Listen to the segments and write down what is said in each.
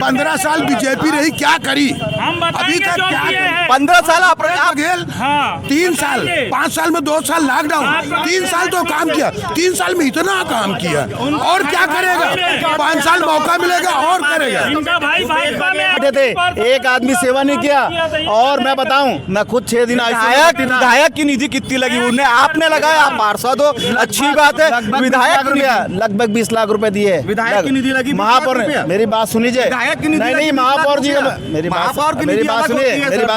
15 साल बीजेपी रही, क्या करी? हम अभी तक जो क्या किए हैं। 15 साल आप बघेल हाँ 3 साल, 5 साल में 2 साल लॉकडाउन, 3 साल तो काम किया, 3 साल में इतना काम किया और क्या करेगा? 5 साल मौका मिलेगा और करेगा। इनका भाई भाजपा में बैठे थे, एक आदमी सेवा नहीं किया। और मैं बताऊं, मैं खुद 6 दिन विधायक की निधि कितनी लगी उन्हें, आपने लगाया, आप पार्षद हो, अच्छी बात है। विधायक लगभग 20 लाख रुपए दिए। विधायक की निधि लगी महापौर ने, मेरी बात सुनिए, नहीं महापौर जी, मेरी बात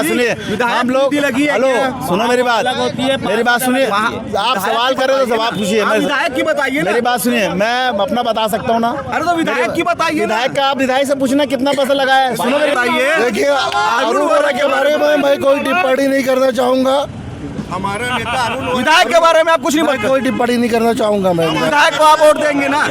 सुनिए, हम लोग, हेलो सुनो मेरी बात सुनिए, आप सवाल कर रहे हो तो सवाल पूछिए। विधायक की बताइए, मेरी बात सुनिए, मैं अपना बता सकता हूँ ना। अरे तो विधायक की बताइए, विधायक का, आप विधायक से पूछना कितना पैसा लगाया है। सुनो मेरी बताइए। देखिए, अरुण वोरा के बारे में मैं कोई टिप्पणी नहीं करना चाहूँगा। हमारा नेता विधायक के बारे में आप कुछ नहीं मैं कोई टिप्पणी नहीं करना चाहूँगा। मैं विधायक को आप वोट देंगे ना,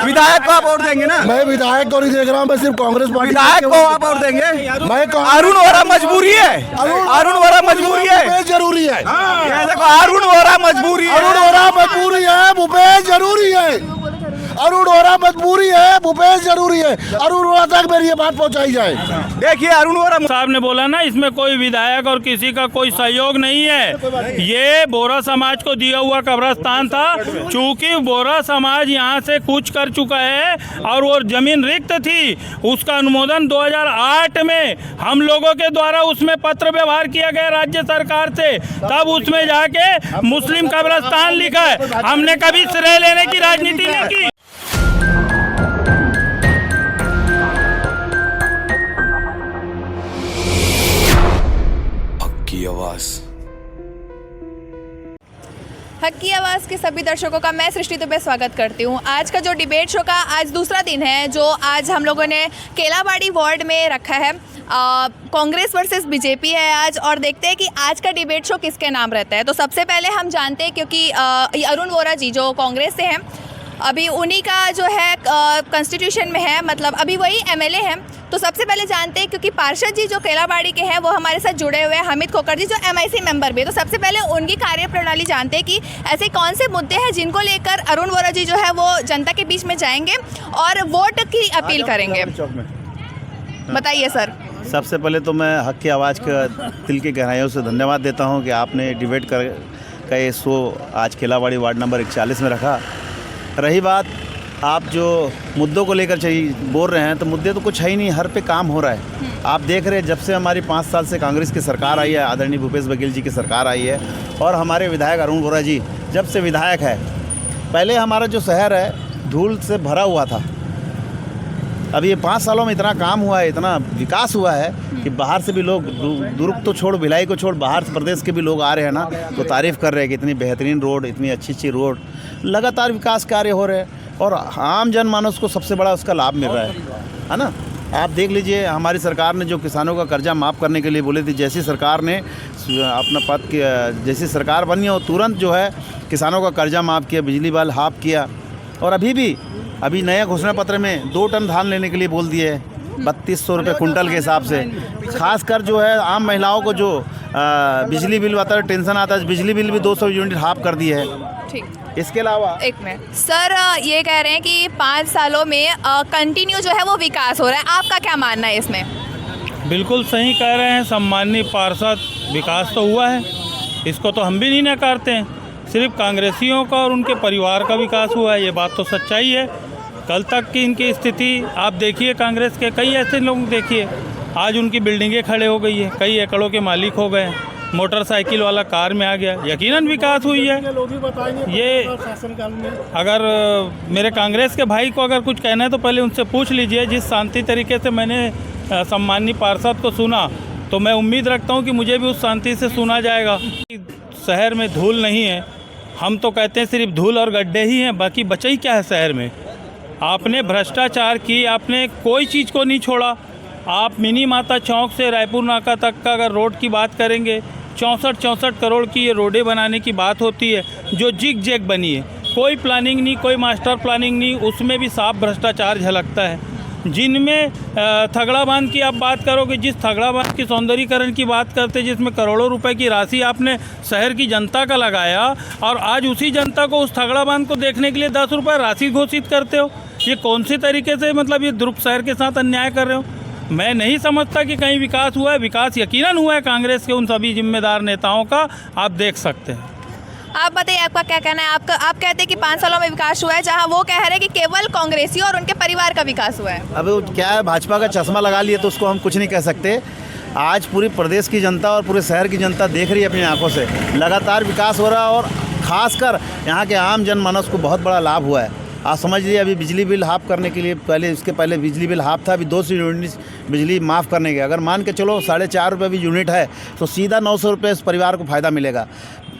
विधायक को आप वोट देंगे ना। मैं विधायक को नहीं देख रहा हूँ, मैं सिर्फ कांग्रेस पार्टी विधायक को आप वोट देंगे। मैं अरुण वोरा मजबूरी है, अरुण वोरा मजबूरी है, भूपेश जरूरी है। ये देखो अरुण वोरा मजबूरी है, अरुण वोरा मजबूरी है, भूपेश जरूरी है। अरुण वोरा मजबूरी है, भूपेश जरूरी है। अरुण वोरा तक मेरी ये बात पहुंचाई जाए। देखिए अरुण वोरा साहब ने बोला ना, इसमें कोई विधायक और किसी का कोई सहयोग नहीं है। ये बोरा समाज को दिया हुआ कब्रिस्तान था। चूंकि बोरा समाज यहाँ से कूच कर चुका है और वो जमीन रिक्त थी, उसका अनुमोदन 2008 में हम लोगों के द्वारा उसमें पत्र व्यवहार किया गया राज्य सरकार से, तब उसमें जाके मुस्लिम कब्रिस्तान लिखा है। हमने कभी श्रेय लेने की राजनीति नहीं की। हक की आवाज़ के सभी दर्शकों का मैं सृष्टि दुबे स्वागत करती हूँ। आज का जो डिबेट शो का आज दूसरा दिन है, जो आज हम लोगों ने केलाबाड़ी वार्ड में रखा है। कांग्रेस वर्सेस बीजेपी है आज, और देखते हैं कि आज का डिबेट शो किसके नाम रहता है। तो सबसे पहले हम जानते हैं, क्योंकि अरुण वोरा जी जो कांग्रेस से हैं, अभी उन्हीं का जो है कॉन्स्टिट्यूशन में है, मतलब अभी वही एमएलए हैं। तो सबसे पहले जानते हैं, क्योंकि पार्षद जी जो केलाबाड़ी के हैं वो हमारे साथ जुड़े हुए हैं, हमिद खोकर जी जो एमआईसी मेंबर भी है। तो सबसे पहले उनकी कार्यप्रणाली जानते हैं कि ऐसे कौन से मुद्दे हैं जिनको लेकर अरुण वोरा जी जो है वो जनता के बीच में जाएंगे और वोट की अपील करेंगे। बताइए सर। सबसे पहले तो मैं हक की आवाज़ का दिल की गहराइयों से धन्यवाद देता हूं कि आपने डिबेट का ये शो आज केलाबाड़ी वार्ड नंबर 41 में रखा। रही बात आप जो मुद्दों को लेकर बोल रहे हैं, तो मुद्दे तो कुछ है ही नहीं, हर पे काम हो रहा है। आप देख रहे हैं, जब से हमारी 5 साल से कांग्रेस की सरकार आई है, आदरणीय भूपेश बघेल जी की सरकार आई है, और हमारे विधायक अरुण वोरा जी जब से विधायक है, पहले हमारा जो शहर है धूल से भरा हुआ था। अभी ये 5 सालों में इतना काम हुआ है, इतना विकास हुआ है कि बाहर से भी लोग, दुर्ग तो छोड़, भिलाई को छोड़, बाहर प्रदेश के भी लोग आ रहे हैं ना, तो तारीफ़ कर रहे हैं कि इतनी बेहतरीन रोड, इतनी अच्छी रोड, लगातार विकास कार्य हो रहे हैं और आम जनमानस को सबसे बड़ा उसका लाभ मिल रहा है ना। आप देख लीजिए, हमारी सरकार ने जो किसानों का कर्जा माफ़ करने के लिए बोली थी, जैसी सरकार ने अपना पद की, जैसी सरकार बनी हो, तुरंत जो है किसानों का कर्जा माफ़ किया, बिजली बिल हाफ किया। और अभी नया घोषणा पत्र में 2 टन धान लेने के लिए बोल दिए, 3200 रुपये कुंटल के हिसाब से। खासकर जो है आम महिलाओं को जो बिजली बिल आता है, टेंशन आता है, बिजली बिल भी 200 यूनिट हाफ कर दिए है। ठीक, इसके अलावा एक मिनट सर, ये कह रहे हैं कि 5 सालों में कंटिन्यू जो है वो विकास हो रहा है, आपका क्या मानना है इसमें? बिल्कुल सही कह रहे हैं सम्माननीय पार्षद, विकास तो हुआ है, इसको तो हम भी नहीं नकारते हैं। सिर्फ कांग्रेसियों का और उनके परिवार का विकास हुआ है, ये बात तो सच्चाई है। कल तक की इनकी स्थिति आप देखिए, कांग्रेस के कई ऐसे लोग देखिए, आज उनकी बिल्डिंगें खड़े हो गई है, कई एकड़ों के मालिक हो गए, मोटरसाइकिल वाला कार में आ गया, यकीनन विकास हुई है। ये अगर मेरे कांग्रेस के भाई को अगर कुछ कहना है तो पहले उनसे पूछ लीजिए। जिस शांति तरीके से मैंने सम्माननीय पार्षद को सुना, तो मैं उम्मीद रखता हूं कि मुझे भी उस शांति से सुना जाएगा। शहर में धूल नहीं है, हम तो कहते हैं सिर्फ धूल और गड्ढे ही हैं, बाकी बचा ही क्या है शहर में। आपने भ्रष्टाचार की, आपने कोई चीज़ को नहीं छोड़ा। आप मिनी माता चौक से रायपुर नाका तक का अगर रोड की बात करेंगे, 64 करोड़ की ये रोडें बनाने की बात होती है, जो जिग जैग बनी है, कोई प्लानिंग नहीं, कोई मास्टर प्लानिंग नहीं, उसमें भी साफ भ्रष्टाचार झलकता है। जिनमें थगड़ा बांध की आप बात करोगे, जिस थगड़ा बांध की सौंदर्यीकरण की बात करते, जिसमें करोड़ों रुपए की राशि आपने शहर की जनता का लगाया, और आज उसी जनता को उस थगड़ा बांध को देखने के लिए 10 रुपये राशि घोषित करते हो। ये कौन सी तरीके से मतलब ये ध्रुव शहर के साथ अन्याय कर रहे हो? मैं नहीं समझता कि कहीं विकास हुआ है। विकास यकीनन हुआ है कांग्रेस के उन सभी जिम्मेदार नेताओं का, आप देख सकते हैं। आप बताइए, आपका क्या कहना है? आप कहते हैं कि 5 सालों में विकास हुआ है, जहां वो कह रहे हैं कि केवल कांग्रेसी और उनके परिवार का विकास हुआ है। अब क्या है, भाजपा का चश्मा लगा लिए तो उसको हम कुछ नहीं कह सकते। आज पूरी प्रदेश की जनता और पूरे शहर की जनता देख रही है अपनी आंखों से, लगातार विकास हो रहा है और ख़ासकर यहाँ के आम जनमानस को बहुत बड़ा लाभ हुआ है। आप समझ लीजिए, अभी बिजली बिल हाफ करने के लिए इसके पहले बिजली बिल हाफ था, अभी 200 यूनिट बिजली माफ़ करने के, अगर मान के चलो 4.5 रुपये भी यूनिट है तो सीधा 900 रुपये इस परिवार को फ़ायदा मिलेगा।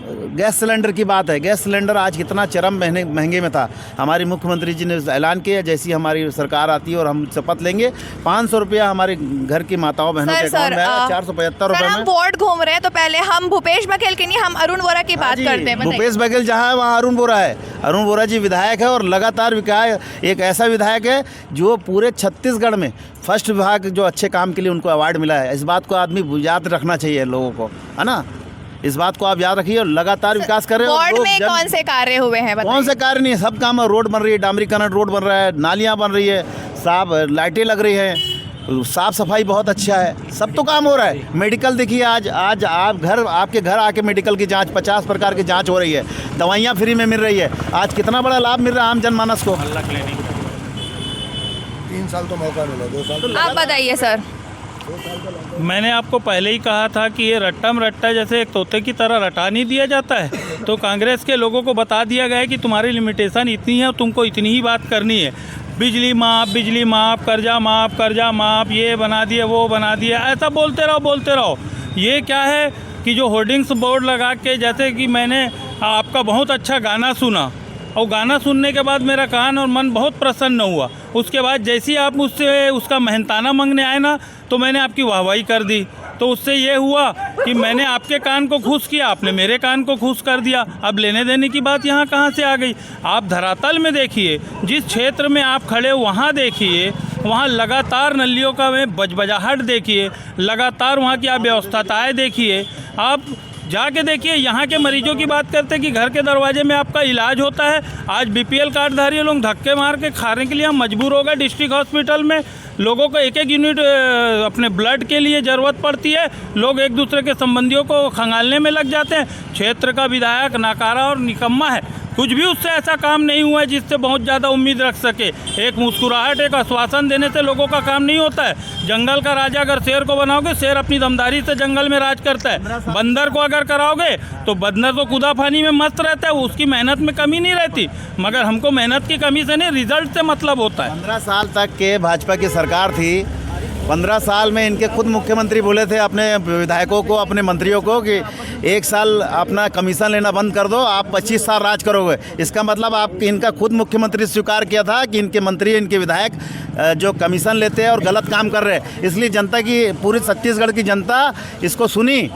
गैस सिलेंडर की बात है, गैस सिलेंडर आज कितना चरम महंगे में था। हमारे मुख्यमंत्री जी ने ऐलान किया, जैसी हमारी सरकार आती है और हम शपथ लेंगे, 500 रुपया हमारे घर की माताओं बहनों के अकाउंट में आएगा, 475 रुपये में। हम वार्ड घूम रहे हैं तो पहले हम भूपेश बघेल की नहीं, हम अरुण वोरा की बात करते हैं। भूपेश बघेल जहाँ है वहाँ अरुण वोरा है। अरुण वोरा जी विधायक है और लगातार विकास, एक ऐसा विधायक है जो पूरे छत्तीसगढ़ में फर्स्ट विभाग जो अच्छे काम के लिए उनको अवार्ड मिला है। इस बात को आदमी याद रखना चाहिए लोगों को, है ना। इस बात को आप याद रखिए और लगातार विकास कर रहे हैं। वार्ड में कौन से कार्य हुए हैं? कौन से कार्य नहीं है, सब काम है। रोड बन रही है, डामरीकरण रोड बन रहा है, नालियाँ बन रही है, साफ लाइटें लग रही हैं, साफ सफाई बहुत अच्छा है, सब तो काम हो रहा है। मेडिकल देखिए, आज आप आपके घर आके मेडिकल की जांच 50 प्रकार की जांच हो रही है, दवाइयाँ फ्री में मिल रही है। आज कितना बड़ा लाभ मिल रहा है आम जनमानस को। 3 साल तो मौका मिला, 2 साल। आप बताइए सर। मैंने आपको पहले ही कहा था कि ये रट्टम रट्टा जैसे एक तोते की तरह रटा नहीं दिया जाता है। तो कांग्रेस के लोगों को बता दिया गया है कि तुम्हारी लिमिटेशन इतनी है और तुमको इतनी ही बात करनी है। बिजली माफ़, कर्जा माफ़, ये बना दिए, वो बना दिया, ऐसा बोलते रहो। ये क्या है कि जो होर्डिंग्स बोर्ड लगा के, जैसे कि मैंने आपका बहुत अच्छा गाना सुना और गाना सुनने के बाद मेरा कान और मन बहुत प्रसन्न हुआ। उसके बाद जैसे ही आप मुझसे उसका मेहनताना मांगने आए ना, तो मैंने आपकी वाहवाही कर दी। तो उससे ये हुआ कि मैंने आपके कान को खुश किया, आपने मेरे कान को खुश कर दिया। अब लेने देने की बात यहाँ कहाँ से आ गई? आप धरातल में देखिए, जिस क्षेत्र में आप खड़े वहाँ देखिए, वहाँ लगातार नलियों का में बजबजाहट देखिए, लगातार वहाँ की आप व्यवस्थाएँ देखिए। आप जाके देखिए, यहाँ के मरीजों की बात करते हैं कि घर के दरवाजे में आपका इलाज होता है। आज बीपीएल कार्डधारी लोग धक्के मार के खाने के लिए हम मजबूर हो गए। डिस्ट्रिक्ट हॉस्पिटल में लोगों को एक यूनिट अपने ब्लड के लिए ज़रूरत पड़ती है, लोग एक दूसरे के संबंधियों को खंगालने में लग जाते हैं। क्षेत्र का विधायक नाकारा और निकम्मा है, कुछ भी उससे ऐसा काम नहीं हुआ है जिससे बहुत ज़्यादा उम्मीद रख सके। एक मुस्कुराहट, एक आश्वासन देने से लोगों का काम नहीं होता है। जंगल का राजा अगर शेर को बनाओगे, शेर अपनी दमदारी से जंगल में राज करता है। बंदर को अगर कराओगे तो बंदर तो कूदाफानी में मस्त रहता है, उसकी मेहनत में कमी नहीं रहती। मगर हमको मेहनत की कमी से नहीं, रिजल्ट से मतलब होता है। 15 साल तक के भाजपा की सरकार थी। 15 साल में इनके खुद मुख्यमंत्री बोले थे अपने विधायकों को, अपने मंत्रियों को कि 1 साल अपना कमीशन लेना बंद कर दो, आप 25 साल राज करोगे। इसका मतलब आप इनका खुद मुख्यमंत्री स्वीकार किया था कि इनके मंत्री, इनके विधायक जो कमीशन लेते हैं और गलत काम कर रहे हैं। इसलिए जनता की, पूरी छत्तीसगढ़ की जनता इसको सुनी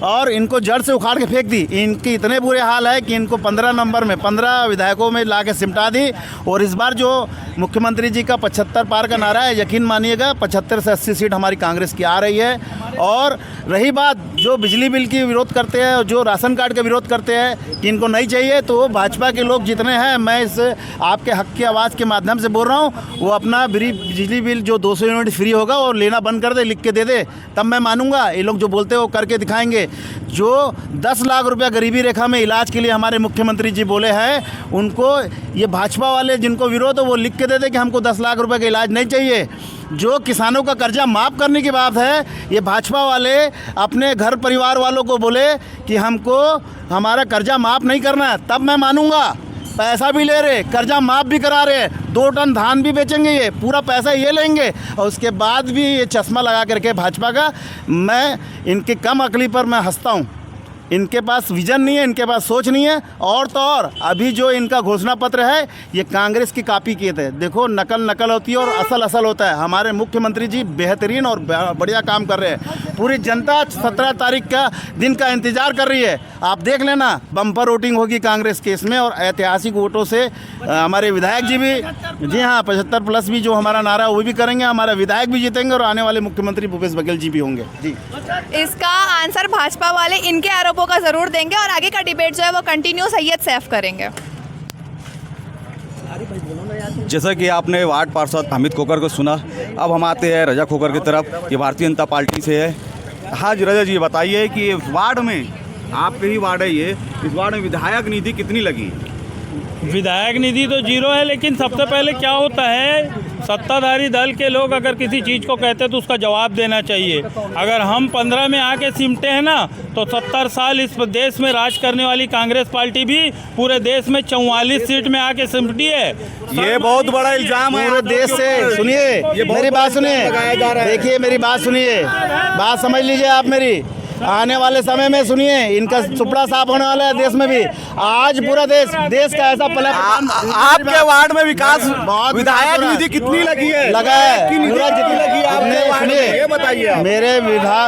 और इनको जड़ से उखाड़ के फेंक दी। इनके इतने बुरे हाल है कि इनको 15 नंबर में 15 विधायकों में ला के सिमटा दी। और इस बार जो मुख्यमंत्री जी का 75 पार का नारा है, यकीन मानिएगा 75 से 80 सीट हमारी कांग्रेस की आ रही है। और रही बात जो बिजली बिल की विरोध करते हैं, जो राशन कार्ड का विरोध करते हैं कि इनको नहीं चाहिए, तो भाजपा के लोग जितने हैं, मैं इस आपके हक की आवाज़ के माध्यम से बोल रहा हूँ, वो अपना बिजली बिल जो 200 यूनिट फ्री होगा और लेना बंद कर दे, लिख के दे दे, तब मैं मानूंगा। ये लोग जो बोलते हैं वो करके दिखाएंगे। जो 10 लाख रुपया गरीबी रेखा में इलाज के लिए हमारे मुख्यमंत्री जी बोले हैं, उनको ये भाजपा वाले जिनको विरोध है वो लिख के दे दे कि हमको 10 लाख रुपए का इलाज नहीं चाहिए। जो किसानों का कर्जा माफ़ करने की बात है, ये भाजपा वाले अपने घर परिवार वालों को बोले कि हमको हमारा कर्जा माफ़ नहीं करना है, तब मैं मानूंगा। पैसा भी ले रहे, कर्जा माफ़ भी करा रहे, 2 टन धान भी बेचेंगे, ये पूरा पैसा ये लेंगे और उसके बाद भी ये चश्मा लगा करके भाजपा का। मैं इनकी कम अकली पर मैं हंसता हूँ। इनके पास विजन नहीं है, इनके पास सोच नहीं है। और तो और अभी जो इनका घोषणा पत्र है, ये कांग्रेस की कॉपी किए थे। देखो, नकल होती है और असल होता है। हमारे मुख्यमंत्री जी बेहतरीन और बढ़िया काम कर रहे हैं। पूरी जनता 17 तारीख का दिन का इंतजार कर रही है। आप देख लेना, बम्पर वोटिंग होगी कांग्रेस के इसमें और ऐतिहासिक वोटों से हमारे विधायक जी भी, जी हाँ, 75 प्लस भी जो हमारा नारा है वो भी करेंगे, हमारा विधायक भी जीतेंगे और आने वाले मुख्यमंत्री भूपेश बघेल जी भी होंगे। जी, इसका आंसर भाजपा वाले इनके आरोपों का जरूर देंगे और आगे का डिबेट जो है वो कंटिन्यू सैयद सैफ करेंगे। जैसा कि आपने वार्ड पार्षद हामिद खोकर को सुना, अब हम आते हैं रजा खोकर की तरफ। ये भारतीय जनता पार्टी से है। हाँ जी रजा जी, बताइए कि वार्ड में, आपके ही वार्ड है ये, इस वार्ड में विधायक निधि कितनी लगी? विधायक निधि तो जीरो है, लेकिन सबसे पहले क्या होता है, सत्ताधारी दल के लोग अगर किसी चीज़ को कहते हैं तो उसका जवाब देना चाहिए। अगर हम 15 में आके सिमटे हैं ना, तो 70 साल इस देश में राज करने वाली कांग्रेस पार्टी भी पूरे देश में 44 सीट में आके सिमटी है। ये बहुत बड़ा इल्जाम है पूरे देश से। सुनिए मेरी बात सुनिए, देखिए मेरी बात सुनिए, बात समझ लीजिए आप मेरी। आने वाले समय में सुनिए, इनका सुपड़ा साफ होने वाला है देश में भी। आज पूरा देश का ऐसा पलट। आपके वार्ड में विकास विधायक निधि कितनी लगी है? लगा है पूरा जितनी लगी आपने, ये बताइए।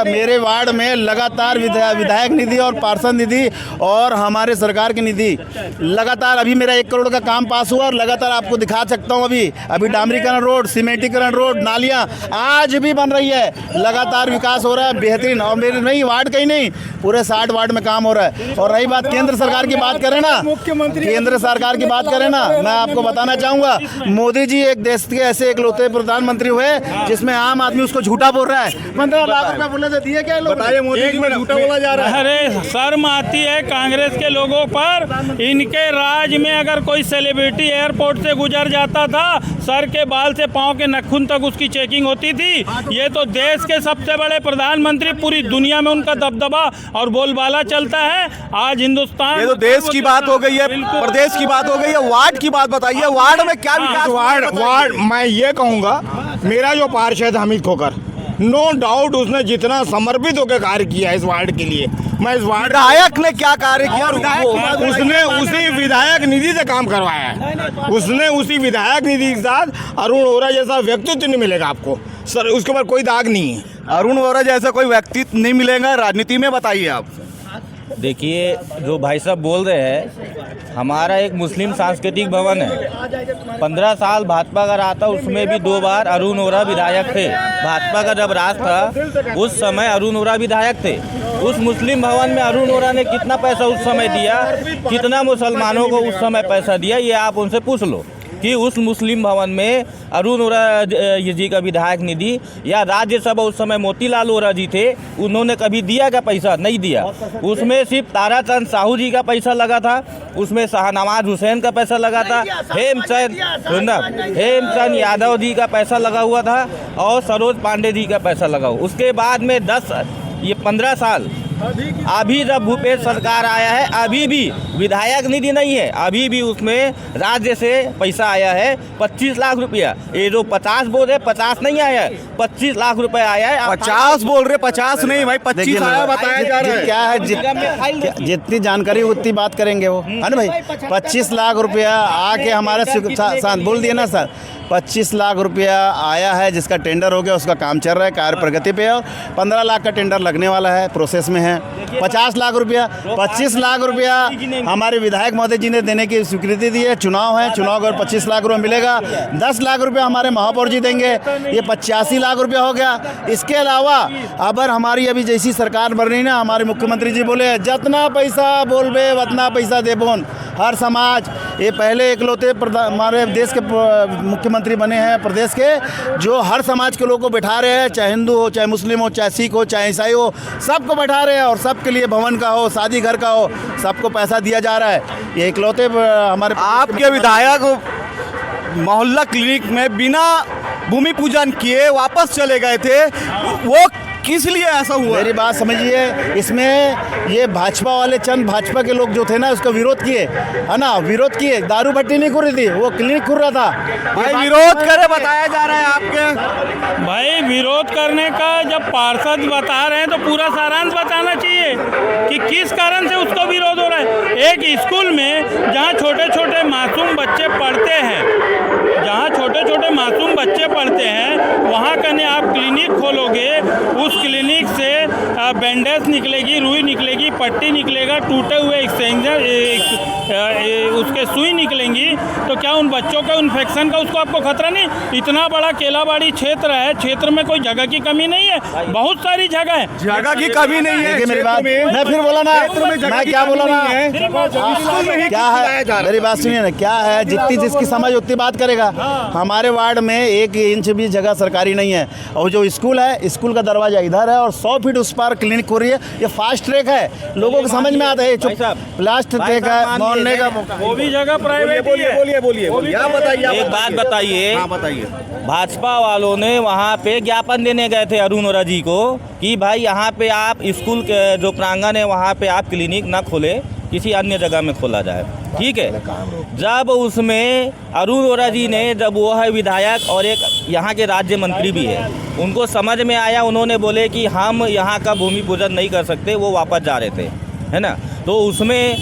मेरे वार्ड में लगातार विधायक निधि और पार्षद निधि और हमारे सरकार की निधि लगातार, अभी मेरा 1 करोड़ का काम पास हुआ और लगातार आपको दिखा सकता हूँ। अभी डामरीकरण रोड, सीमेंटीकरण रोड, नालियाँ आज भी बन रही है। लगातार विकास हो रहा है बेहतरीन। और मेरे नहीं वार्ड कहीं नहीं, पूरे 60 वार्ड में काम हो रहा है। और रही बात केंद्र सरकार की बात करें ना, केंद्र सरकार की बात करें ना, मैं आपको बताना चाहूँगा, मोदी जी एक देश के ऐसे इकलौते प्रधानमंत्री हुए जिसमें आम आदमी उसको झूठा बोल रहा है। 15 लाख रुपए बोले तो दिए क्या लोग? बताइए, मोदी जी में झूठा बोला जा रहा है। अरे शर्म आती है कांग्रेस के लोगों पर। इनके राज में अगर कोई सेलिब्रिटी एयरपोर्ट से गुजर जाता था, सर के बाल से पाँव के नाखून तक उसकी चेकिंग होती थी। ये तो देश के सबसे बड़े प्रधानमंत्री, पूरी दुनिया में उनका दबदबा और बोलबाला चलता है। आज हिंदुस्तान, ये तो देश की बात हो गई है, प्रदेश की बात हो गई है, वार्ड की बात बताइए। वार्ड में क्या विकास? वार्ड मैं ये कहूँगा, मेरा जो पार्षद हामिद खोकर, नो डाउट उसने जितना समर्पित होकर कार्य किया है इस वार्ड के लिए, मैं इस वार्ड विधायक ने क्या कार्य किया? उसने उसी विधायक निधि से काम करवाया है। उसने उसी विधायक निधि के साथ अरुण वोरा जैसा व्यक्तित्व नहीं मिलेगा आपको सर, उसके ऊपर कोई दाग नहीं है। अरुण वोरा जैसा कोई व्यक्तित्व नहीं मिलेगा राजनीति में, बताइए आप। देखिए, जो भाई साहब बोल रहे हैं, हमारा एक मुस्लिम सांस्कृतिक भवन है। 15 साल भाजपा का रहा था, उसमें भी 2 बार अरुण वोरा विधायक थे। भाजपा का जब राज था उस समय अरुण वोरा विधायक थे। उस मुस्लिम भवन में अरुण वोरा ने कितना पैसा उस समय दिया, कितना मुसलमानों को उस समय पैसा दिया, ये आप उनसे पूछ लो कि उस मुस्लिम भवन में अरुण वोरा जी का विधायक निधि या राज्यसभा उस समय मोतीलाल वोरा जी थे, उन्होंने कभी दिया क्या पैसा? नहीं दिया। उसमें सिर्फ ताराचंद साहू जी का पैसा लगा था, उसमें शाहनवाज हुसैन का पैसा लगा था, हेमचंद यादव जी का पैसा लगा हुआ था और सरोज पांडे जी का पैसा लगा हुआ। उसके बाद में 15 साल अभी जब भूपेश सरकार आया है, अभी भी विधायक निधि नहीं है, अभी भी उसमें राज्य से पैसा आया है 25 लाख रुपया। ये जो 50 बोल रहे, 50 नहीं आया है, 25 लाख रुपया आया है। 50 बोल रहे, 50 नहीं भाई, 25 आया बताया जा रहा है। क्या है, जितनी जानकारी उतनी बात करेंगे वो, है ना भाई। 25 लाख रुपया आके हमारे बोल दिए ना सर, 25 लाख रुपया आया है, जिसका टेंडर हो गया, उसका काम चल रहा है, कार्य प्रगति पे है। और 15 लाख का टेंडर लगने वाला है, प्रोसेस में है। 50 लाख रुपया, 25 लाख रुपया हमारे विधायक महोदय जी ने देने की स्वीकृति दी है। चुनाव है, चुनाव अगर 25 लाख रुपया मिलेगा, 10 लाख रुपया हमारे महापौर जी देंगे, ये 85 लाख रुपया हो गया। इसके अलावा अगर हमारी अभी जैसी सरकार बन रही ना, हमारे मुख्यमंत्री जी बोले जितना पैसा बोलबे उतना पैसा देबोन। हर समाज, ये पहले इकलौते हमारे देश के मुख्यमंत्री बने हैं प्रदेश के, जो हर समाज के लोगों को बैठा रहे हैं, चाहे हिंदू हो, चाहे मुस्लिम हो, चाहे सिख हो, चाहे ईसाई हो, सबको बैठा रहे हैं। और सबके लिए भवन का हो, शादी घर का हो, सबको पैसा दिया जा रहा है। ये इकलौते हमारे आपके विधायक मोहल्ला क्लिनिक में बिना भूमि पूजन किए वापस चले गए थे, वो किस लिए ऐसा हुआ? मेरी बात समझिए, इसमें ये भाजपा वाले चंद भाजपा के लोग जो थे ना, उसका विरोध किए, है ना, विरोध किए। दारू भट्टी नहीं खुल रही थी, वो क्लिनिक खुल रहा था। भाई विरोध करे बताया जा रहा है आपके। भाई विरोध करने का जब पार्षद बता रहे हैं तो पूरा सारांश बताना चाहिए कि किस कारण से उसको विरोध हो रहा है। एक स्कूल में जहाँ छोटे छोटे मासूम बच्चे पढ़ते हैं, जहाँ छोटे छोटे मासूम बच्चे पढ़ते हैं, वहाँ कने आप क्लिनिक खोलोगे, उस क्लिनिक से बैंडेज निकलेगी, रुई निकलेगी, पट्टी निकलेगा, टूटे हुए एक्सचेंजर उसके सुई निकलेंगी, तो क्या उन बच्चों का इन्फेक्शन का उसको आपको खतरा नहीं? इतना बड़ा केलाबाड़ी क्षेत्र है, क्षेत्र में कोई जगह की कमी नहीं है, बहुत सारी जगह है, जगह की कमी नहीं है। देखिए मेरी बात, मैं फिर बोला ना, मैं क्या बोला ना, क्या है मेरी बात सुनिए ना, क्या है जितनी जिसकी समझ उतनी बात करेगा। हमारे वार्ड में 1 इंच भी जगह सरकारी नहीं है, और जो स्कूल है, स्कूल का दरवाजा इधर है और 100 फीट उस पार क्लिनिक हो रही है। ये फास्ट ट्रैक है, लोगों को समझ में आता है, लास्ट ट्रैक है मोहल्ले का, वो भी जगह प्राइवेट ही है। बोलिए आप बताइए। एक बात बताइए, हाँ बताइए। भाजपा वालों ने वहाँ पे ज्ञापन देने गए थे अरुण वोरा जी को कि भाई यहाँ पे आप स्कूल के जो प्रांगण है वहाँ पे आप क्लिनिक ना खोले, किसी अन्य जगह में खोला जाए, ठीक है। जब उसमें अरुण वोरा जी ने, जब वो है विधायक और एक यहाँ के राज्य मंत्री भी है, उनको समझ में आया, उन्होंने बोले कि हम यहाँ का भूमि पूजन नहीं कर सकते, वो वापस जा रहे थे, है ना। तो उसमें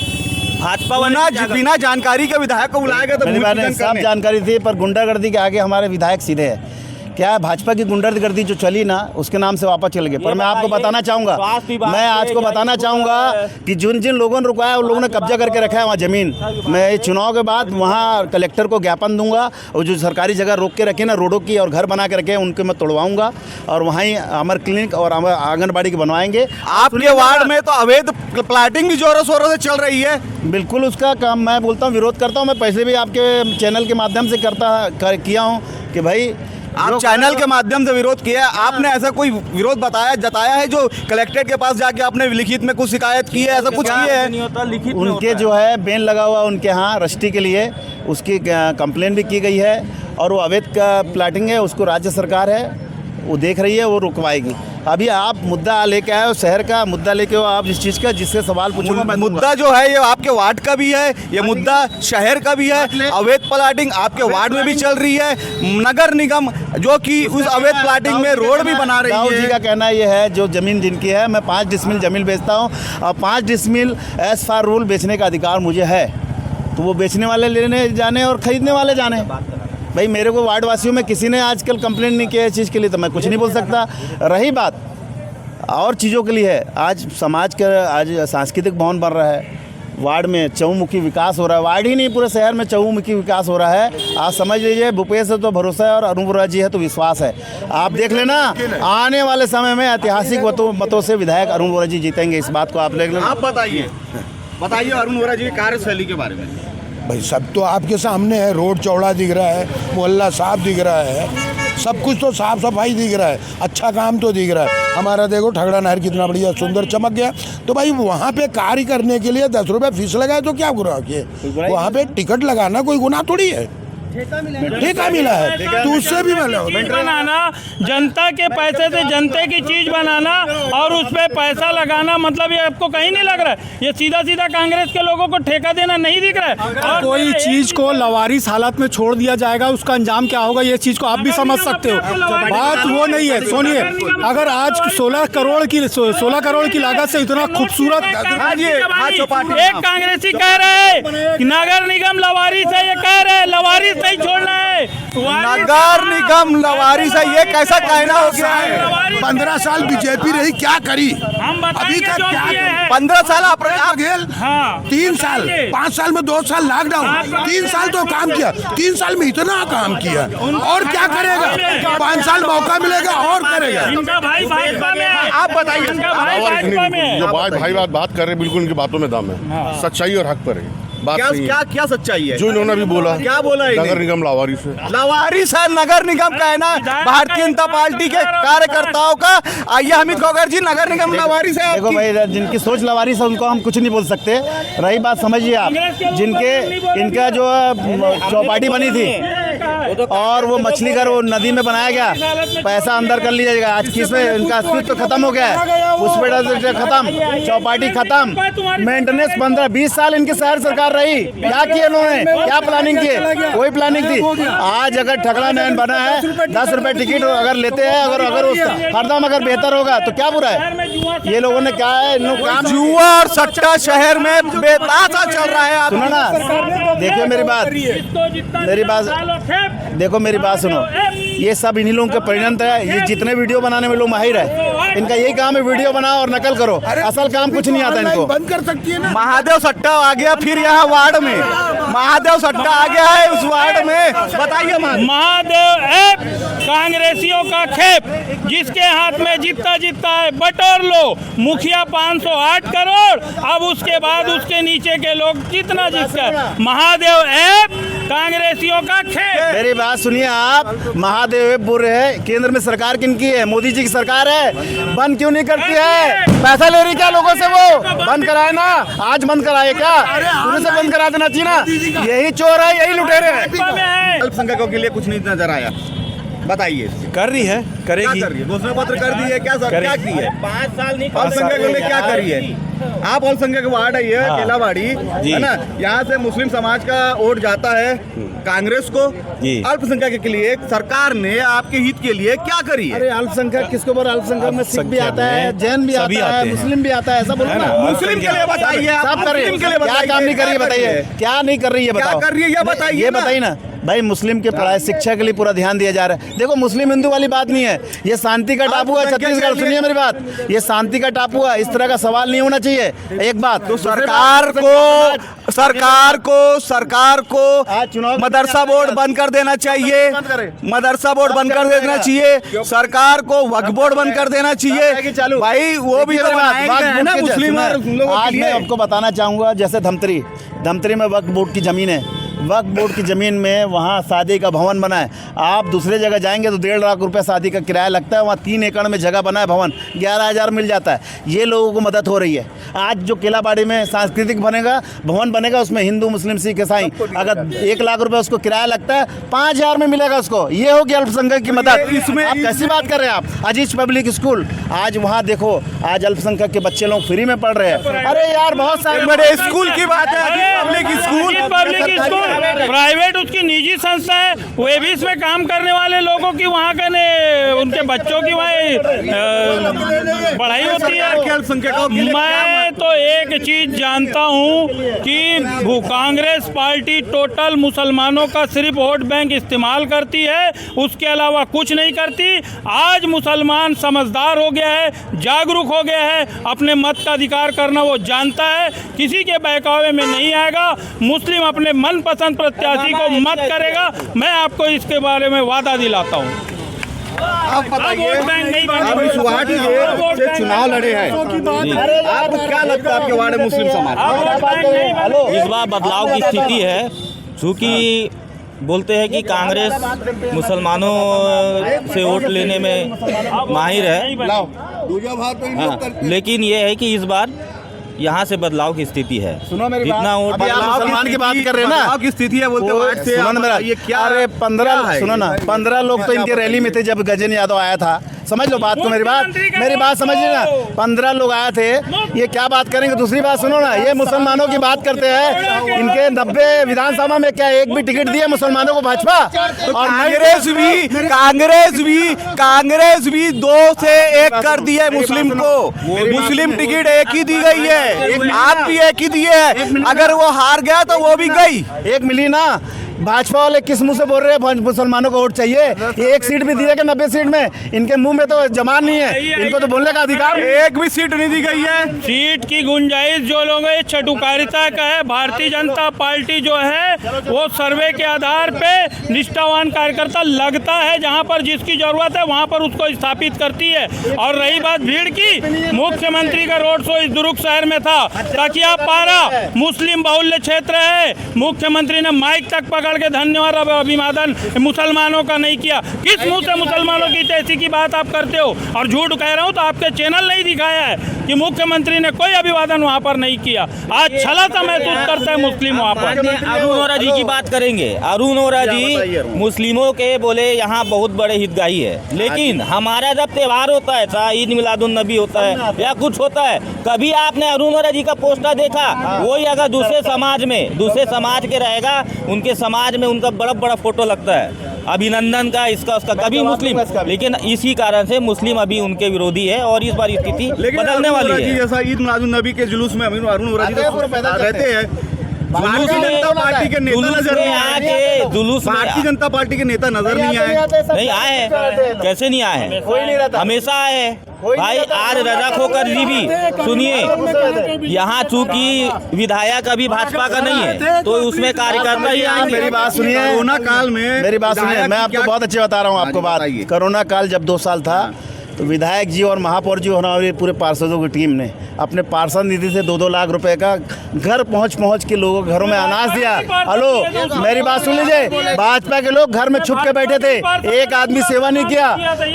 भाजपा बिना जानकारी के विधायक को बुलाया गया था। मेरी बात नहीं, सब जानकारी थी, पर गुंडागर्दी के आगे हमारे विधायक सीधे हैं। क्या है, भाजपा की गुंडागर्दी जो चली ना, उसके नाम से वापस चल गए। पर मैं आपको बताना चाहूँगा, मैं आज को बताना चाहूँगा कि जिन जिन लोगों ने रुकाया उन लोगों ने कब्जा करके रखा है वहाँ ज़मीन। मैं चुनाव के बाद वहाँ कलेक्टर को ज्ञापन दूंगा, और जो सरकारी जगह रोक के रखे ना, रोडों की और घर बना के रखे, उनके मैं तोड़वाऊँगा, और वहीं अमर क्लिनिक और अमर आंगनबाड़ी के बनवाएंगे। आपके वार्ड में तो अवैध प्लाटिंग भी जोरों शोरों से चल रही है। बिल्कुल उसका काम मैं बोलता हूँ, विरोध करता हूँ। मैं पहले भी आपके चैनल के माध्यम से किया हूँ कि भाई, आप चैनल के माध्यम से विरोध किया है। आपने ऐसा कोई विरोध जताया है जो कलेक्ट्रेट के पास जाके आपने लिखित में कुछ शिकायत की है, ऐसा कुछ किया है? नहीं होता, लिखित में उनके होता है। जो है बैन लगा हुआ उनके यहाँ रस्टी के लिए, उसकी कंप्लेन भी की गई है, और वो अवैध का प्लाटिंग है, उसको राज्य सरकार है वो देख रही है, वो रुकवाएगी। अभी आप मुद्दा लेके आए हो, शहर का मुद्दा लेके हो आप इस चीज़ का, जिससे सवाल पूछूंगा मैं। मुद्दा जो है ये आपके वार्ड का भी है, ये मुद्दा शहर का भी है। अवैध प्लाटिंग आपके वार्ड में भी चल रही है। नगर निगम जो कि उस अवैध प्लाटिंग में रोड भी बना रही राहुल जी है। का कहना ये है, जो ज़मीन जिनकी है, मैं 5 डिसमिल ज़मीन बेचता हूँ, और 5 डिसमिल एज फार रूल बेचने का अधिकार मुझे है, तो वो बेचने वाले लेने जाने और ख़रीदने वाले जाने। भाई मेरे को वार्ड वासियों में किसी ने आजकल कंप्लेंट नहीं किया इस चीज़ के लिए, तो मैं कुछ नहीं बोल सकता। रही बात और चीज़ों के लिए है, आज समाज का आज सांस्कृतिक भवन बन रहा है, वार्ड में चहुमुखी विकास हो रहा है, वार्ड ही नहीं पूरे शहर में चहुमुखी विकास हो रहा है। आप समझ लीजिए, भूपेश है तो भरोसा है और अरुण वोरा जी है तो विश्वास है। आप देख लेना, आने वाले समय में ऐतिहासिक मतों से विधायक अरुण वोरा जी जीतेंगे, इस बात को आप देख लेना। आप बताइए अरुण वोरा जी की कार्यशैली के बारे में। भाई सब तो आपके सामने है, रोड चौड़ा दिख रहा है, मोहल्ला साफ दिख रहा है, सब कुछ तो साफ सफाई दिख रहा है, अच्छा काम तो दिख रहा है। हमारा देखो ठगड़ा नहर कितना बढ़िया सुंदर चमक गया। तो भाई वहाँ पे कार्य करने के लिए 10 रुपये फीस लगाए तो क्या गुनाह किए? वहाँ पे टिकट लगाना कोई गुनाह थोड़ी है, ठेका मिला है तो उससे भी बनाना, जनता के पैसे से जनता की चीज बनाना और उस पर पैसा लगाना, मतलब ये आपको कहीं नहीं लग रहा है? ये सीधा सीधा कांग्रेस के लोगों को ठेका देना नहीं दिख रहा है। और कोई चीज को लवारिस हालत में छोड़ दिया जाएगा, उसका अंजाम क्या होगा, ये चीज को आप भी समझ सकते हो। बात वो नहीं है, सुनिए, अगर आज 16 करोड़ की लागत से इतना खूबसूरत, एक कांग्रेसी कह रहे हैं कि नगर निगम लवारिस है, ये कह रहे हैं लवारिस नहीं छोड़ना है। नगर निगम लवारिस है, ये कैसा कहना हो गया है? 15 साल बीजेपी रही, क्या करी हम अभी तक? क्या 15 साल आप 3 साल, 5 साल में 2 साल लॉकडाउन, 3 साल तो काम किया, 3 साल में इतना काम किया, और क्या करेगा? 5 साल मौका मिलेगा और करेगा। इनका भाई भाजपा में है, आप बताइए। इनका भाई भाजपा में है। जो भाई बात कर रहे हैं, बिल्कुल उनकी बातों में दम है, सच्चाई और हक पर है बात। क्या सच्चाई है जो इन्होंने भी बोला? क्या बोला? नगर निगम लावारिस है। लावारिस है नगर निगम का, है ना, भारतीय जनता पार्टी के कार्यकर्ताओं का। आइए हमीद खोकर जी, नगर निगम लावारिस है। देखो भाई, जिनकी सोच लवारिस है उनको हम कुछ नहीं बोल सकते। रही बात, समझिए आप, इनका जो चौपाटी बनी थी और वो मछली घर वो नदी में बनाया गया, पैसा अंदर कर लिया जाएगा। आज किस में इनका अस्तित्व खत्म हो गया है, उस पर खत्म, चौपाटी खत्म, मेंटेनेंस 15-20 साल इनकी शहर सरकार रही, क्या किए इन्होंने? क्या प्लानिंग किए? कोई प्लानिंग थी? आज अगर ठगड़ा नयन बना है, 10 रुपए टिकट अगर लेते हैं, अगर हरदम अगर बेहतर होगा तो क्या बुरा है? ये लोगों ने क्या है, काम जुआ और सट्टा शहर में बेतासा चल रहा है। सुनो ना, देखो मेरी बात, देखो मेरी बात सुनो। ये सब इन्हीं लोगों के परिणत है। ये जितने वीडियो बनाने में लोग माहिर है, इनका यही काम है वीडियो बनाओ और नकल करो, असल काम कुछ नहीं आता इनको। बंद कर सकती है ना। महादेव सट्टा आ गया फिर यहाँ वार्ड में, महादेव सट्टा आ गया है उस वार्ड में। बताइए महादेव ऐप कांग्रेसियों का खेप, जिसके हाथ में जितना है बटोर लो। मुखिया 508 करोड़, अब उसके बाद उसके नीचे के लोग जितना जिसका। महादेव ऐप कांग्रेसियों का खेप। मेरी बात सुनिए आप, महादेव ऐप बोल रहे हैं, केंद्र में सरकार किनकी है? मोदी जी की सरकार है। बंद क्यों नहीं करती है? पैसा ले रही क्या लोगों से? वो बंद कराए ना, आज बंद कराए क्या? शुरू से बंद करा देना चाहिए ना। यही चोर है, यही लुटेरे हैं। अल्पसंख्यकों के लिए कुछ नहीं नजर आया, बताइए। कर रही है, करेगी। क्या कर रही है? घोषणा पत्र कर दी है, क्या क्या की है? 5 साल नहीं अल्पसंख्यकों के लिए क्या करी है? आप अल्पसंख्यक वार्ड है ये केलावाड़ी, है ना? यहाँ से मुस्लिम समाज का वोट जाता है कांग्रेस को। अल्पसंख्यक के लिए सरकार ने आपके हित के लिए क्या करी है? अरे अल्पसंख्यक किसको बोल? अल्पसंख्यक में सिख भी आता है, जैन भी आता है, मुस्लिम भी आता है, ऐसा बोलो ना। मुस्लिम के लिए बताइए, सब कर रही है। क्या काम नहीं कर रही है बताइए, क्या नहीं कर रही है बताओ। क्या कर रही है ये बताइए, ये बताइए ना भाई। मुस्लिम के पढ़ाई शिक्षा के लिए पूरा ध्यान दिया जा रहा है। देखो मुस्लिम हिंदू वाली बात नहीं है, ये शांति का टापू है छत्तीसगढ़। सुनिए मेरी बात, ये शांति का टापू है, इस तरह का सवाल नहीं होना चाहिए। एक बात तो सरकार को मदरसा बोर्ड बंद कर देना चाहिए, मदरसा बोर्ड बंद कर देना चाहिए, सरकार को वक्फ बोर्ड बंद कर देना चाहिए भाई। वो भी तो बनाएंगे ना मुस्लिम लोगों के आज लिए। मैं आपको बताना चाहूँगा, जैसे धमतरी में वक्फ बोर्ड की ज़मीन है, वक्फ बोर्ड की ज़मीन में वहाँ शादी का भवन बना है। आप दूसरे जगह जाएंगे तो 1.5 लाख रुपए शादी का किराया लगता है। वहाँ 3 एकड़ में जगह बना है, भवन 11,000 मिल जाता है। ये लोगों को मदद हो रही है। आज जो केलाबाड़ी में सांस्कृतिक भवन बनेगा, उसमें हिंदू मुस्लिम सिख ईसाई, अगर 1 लाख रुपए उसको किराया लगता है, 5,000 में मिलेगा उसको। ये होगी अल्पसंख्यक की मदद। इसमें आप कैसी बात कर रहे हैं आप? अजीज पब्लिक स्कूल, आज वहाँ देखो, आज अल्पसंख्यक के बच्चे लोग फ्री में पढ़ रहे हैं। अरे यार बहुत सारे बड़े स्कूल की बात है, पब्लिक स्कूल प्राइवेट उसकी निजी संस्था है, वे भी इसमें काम करने वाले लोगों की वहाँ का उनके बच्चों की वहाँ पढ़ाई होती है। मैं तो एक चीज जानता हूँ कि कांग्रेस पार्टी टोटल मुसलमानों का सिर्फ वोट बैंक इस्तेमाल करती है, उसके अलावा कुछ नहीं करती। आज मुसलमान समझदार हो गया है, जागरूक हो गया है, अपने मत का अधिकार करना वो जानता है, किसी के बहकावे में नहीं आएगा। मुस्लिम अपने मनपसंद प्रत्याशी को मत करेगा, मैं आपको इसके बारे में वादा दिलाता हूँ। आप बताइए, आप इस वार्ड से चुनाव लड़े हैं, आपको क्या लगता है आपके वार्ड में मुस्लिम समाज? इस बार बदलाव की स्थिति है, चूँकि बोलते हैं कि कांग्रेस मुसलमानों से वोट लेने में माहिर है, लेकिन ये है कि इस बार यहाँ से बदलाव की स्थिति है। सुनो मेरी जितना वोट मुसलमान की बात कर रहे हैं ना, बदलाव की स्थिति है बोलते वार्ड से। सुनो ना मेरा, ये क्या? अरे 15 लोग तो इनके रैली में थे जब गजेंद्र यादव आया था। समझ लो बात को, मेरी बात समझिए ना। 15 लोग आए थे, ये क्या बात करेंगे? दूसरी बात सुनो ना, ये मुसलमानों की बात करते हैं। इनके 90 विधानसभा में क्या एक भी टिकट दिया मुसलमानों को भाजपा? और कांग्रेस भी 2 से 1 कर दिया है मुस्लिम को। मुस्लिम टिकट एक ही दी गई है, आप भी एक ही दिए है। अगर वो हार गया तो वो भी गई, एक मिली ना। भाजपा वाले किस मुंह से बोल रहे हैं मुसलमानों को वोट चाहिए? ये 1 सीट भी दी है कि 90 सीट में? इनके मुंह में तो जमान नहीं है, इनको तो बोलने का अधिकार। एक भी सीट नहीं दी गई है। सीट की गुंजाइश जो लोग है चटुकारिता का है। भारतीय जनता पार्टी जो है वो सर्वे के आधार पे निष्ठावान कार्यकर्ता लगता है, जहां पर जिसकी जरूरत है वहां पर उसको स्थापित करती है। और रही बात भीड़ की, मुख्यमंत्री का रोड शो इस दुर्ग शहर में था, तकिया पारा मुस्लिम बाहुल्य क्षेत्र है, मुख्यमंत्री ने माइक तक पकड़ के धन्यवाद अभिवादन मुसलमानों का नहीं किया। किस मुंह से मुसलमानों की ऐसी की बात आप करते हो? और झूठ कह रहा हूं तो आपके चैनल नहीं दिखाया है कि मुख्यमंत्री ने कोई अभिवादन वहां पर नहीं किया। आज छला सा महसूस करता है मुस्लिम वहां पर। अरुण वोरा जी की बात करेंगे। अरुण वोरा जी मुस्लिमों के बोले यहाँ बहुत बड़े हितग्राही है, लेकिन हमारा जब त्यौहार होता है, चाहे ईद मिलादुन नबी होता है या कुछ होता है, कभी आपने अरुण वोरा जी का पोस्टर देखा? वही अगर दूसरे समाज के रहेगा, उनके समाज में उनका बड़ा फोटो लगता है, अभिनंदन का, इसका उसका, कभी मुस्लिम। लेकिन इसी कारण से मुस्लिम अभी उनके विरोधी है और इस बार स्थिति बदलने वाली है। जैसा ईद मिलादुन नबी के जुलूस में अरुण वोरा जी रहते हैं, जुलूस में पार्टी के नेता नजर नहीं आए, जुलूस में भारतीय जनता पार्टी के नेता नजर नहीं आए, नहीं आए हैं, कैसे नहीं आए हैं, कोई नहीं रहता, हमेशा आए हैं भाई। आज रजा खोकर जी भी सुनिए, यहाँ चूंकि विधायक अभी भाजपा का नहीं है तो उसमें कार्यकर्ता ही आएंगे। मेरी बात सुनिए, कोरोना काल में मेरी बात सुनिए, मैं आपको बहुत अच्छे बता रहा हूँ आपको बात। कोरोना काल जब 2 साल था तो विधायक जी और महापौर जी हमारे पूरे पार्षदों की टीम ने अपने पार्षद निधि से 2-2 लाख रुपए का घर पहुंच के लोगों के घरों में अनाज दिया। हेलो, मेरी बात सुन लीजिए, भाजपा के लोग घर में छुप के बैठे थे, एक आदमी सेवा नहीं किया।